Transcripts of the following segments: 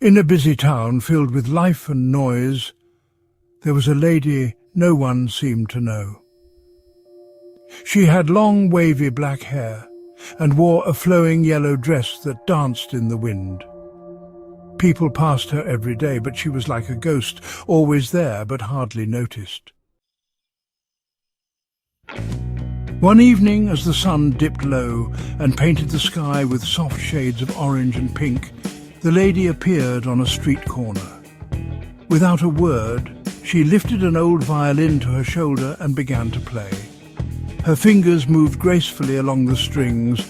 In a busy town filled with life and noise, there was a lady no one seemed to know. She had long, wavy black hair and wore a flowing yellow dress that danced in the wind. People passed her every day, but she was like a ghost, always there but hardly noticed. One evening, as the sun dipped low and painted the sky with soft shades of orange and pink, the lady appeared on a street corner. Without a word, she lifted an old violin to her shoulder and began to play. Her fingers moved gracefully along the strings,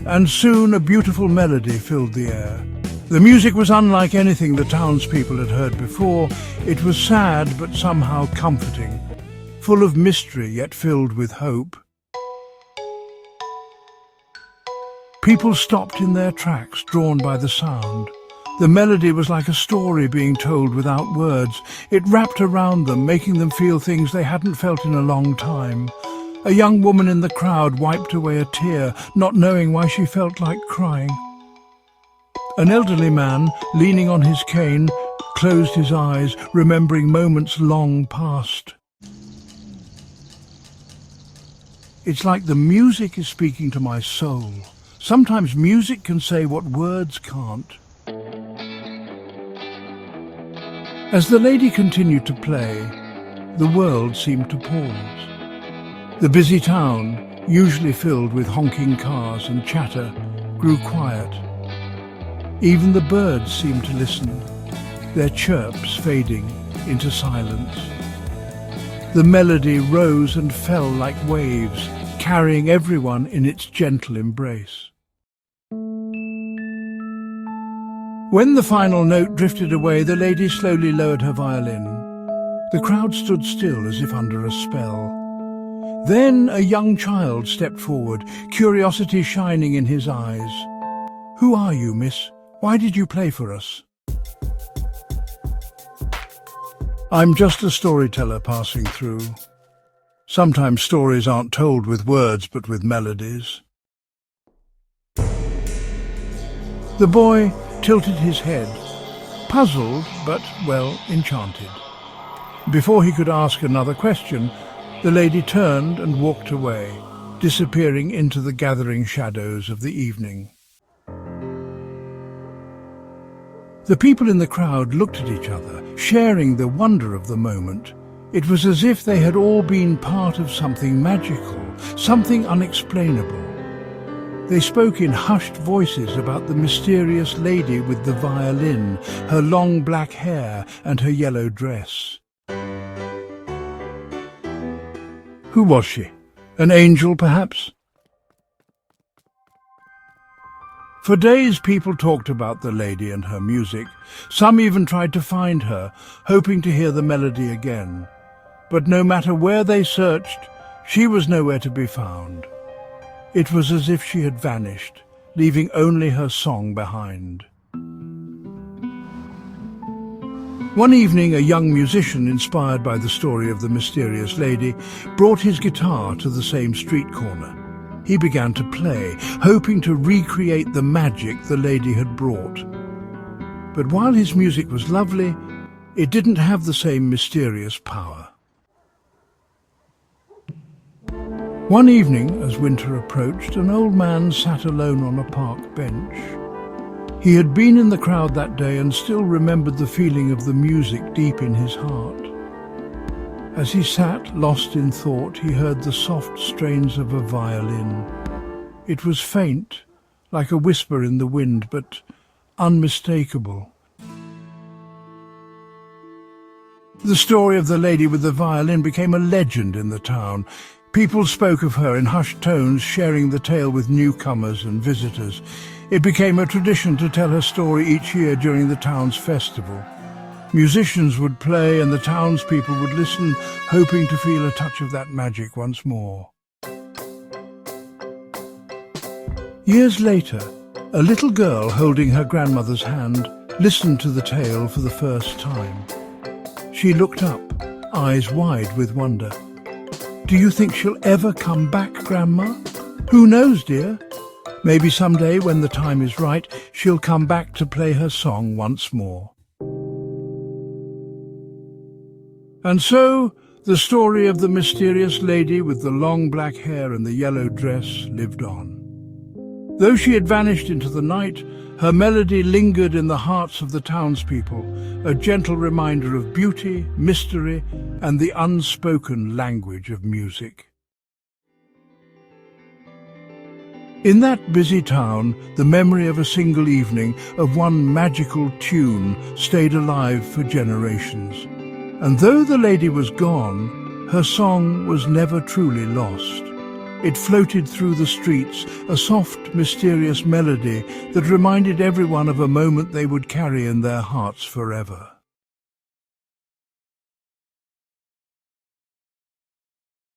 and soon a beautiful melody filled the air. The music was unlike anything the townspeople had heard before. It was sad but somehow comforting, full of mystery yet filled with hope. People stopped in their tracks, drawn by the sound. The melody was like a story being told without words. It wrapped around them, making them feel things they hadn't felt in a long time. A young woman in the crowd wiped away a tear, not knowing why she felt like crying. An elderly man, leaning on his cane, closed his eyes, remembering moments long past. It's like the music is speaking to my soul. Sometimes music can say what words can't. As the lady continued to play, the world seemed to pause. The busy town, usually filled with honking cars and chatter, grew quiet. Even the birds seemed to listen, their chirps fading into silence. The melody rose and fell like waves, carrying everyone in its gentle embrace. When the final note drifted away, the lady slowly lowered her violin. The crowd stood still as if under a spell. Then a young child stepped forward, curiosity shining in his eyes. "Who are you, miss? Why did you play for us?" "I'm just a storyteller passing through. Sometimes stories aren't told with words but with melodies." The boy tilted his head, puzzled but, well, enchanted. Before he could ask another question, the lady turned and walked away, disappearing into the gathering shadows of the evening. The people in the crowd looked at each other, sharing the wonder of the moment. It was as if they had all been part of something magical, something unexplainable. They spoke in hushed voices about the mysterious lady with the violin, her long black hair and her yellow dress. Who was she? An angel, perhaps? For days people talked about the lady and her music. Some even tried to find her, hoping to hear the melody again. But no matter where they searched, she was nowhere to be found. It was as if she had vanished, leaving only her song behind. One evening, a young musician, inspired by the story of the mysterious lady, brought his guitar to the same street corner. He began to play, hoping to recreate the magic the lady had brought. But while his music was lovely, it didn't have the same mysterious power. One evening, as winter approached, an old man sat alone on a park bench. He had been in the crowd that day and still remembered the feeling of the music deep in his heart. As he sat, lost in thought, he heard the soft strains of a violin. It was faint, like a whisper in the wind, but unmistakable. The story of the lady with the violin became a legend in the town. People spoke of her in hushed tones, sharing the tale with newcomers and visitors. It became a tradition to tell her story each year during the town's festival. Musicians would play and the townspeople would listen, hoping to feel a touch of that magic once more. Years later, a little girl holding her grandmother's hand listened to the tale for the first time. She looked up, eyes wide with wonder. "Do you think she'll ever come back, Grandma?" "Who knows, dear? Maybe someday, when the time is right, she'll come back to play her song once more. And so, the story of the mysterious lady with the long black hair and the yellow dress lived on. Though she had vanished into the night, her melody lingered in the hearts of the townspeople, a gentle reminder of beauty, mystery, and the unspoken language of music. In that busy town, the memory of a single evening, of one magical tune, stayed alive for generations. And though the lady was gone, her song was never truly lost. It floated through the streets, a soft, mysterious melody that reminded everyone of a moment they would carry in their hearts forever.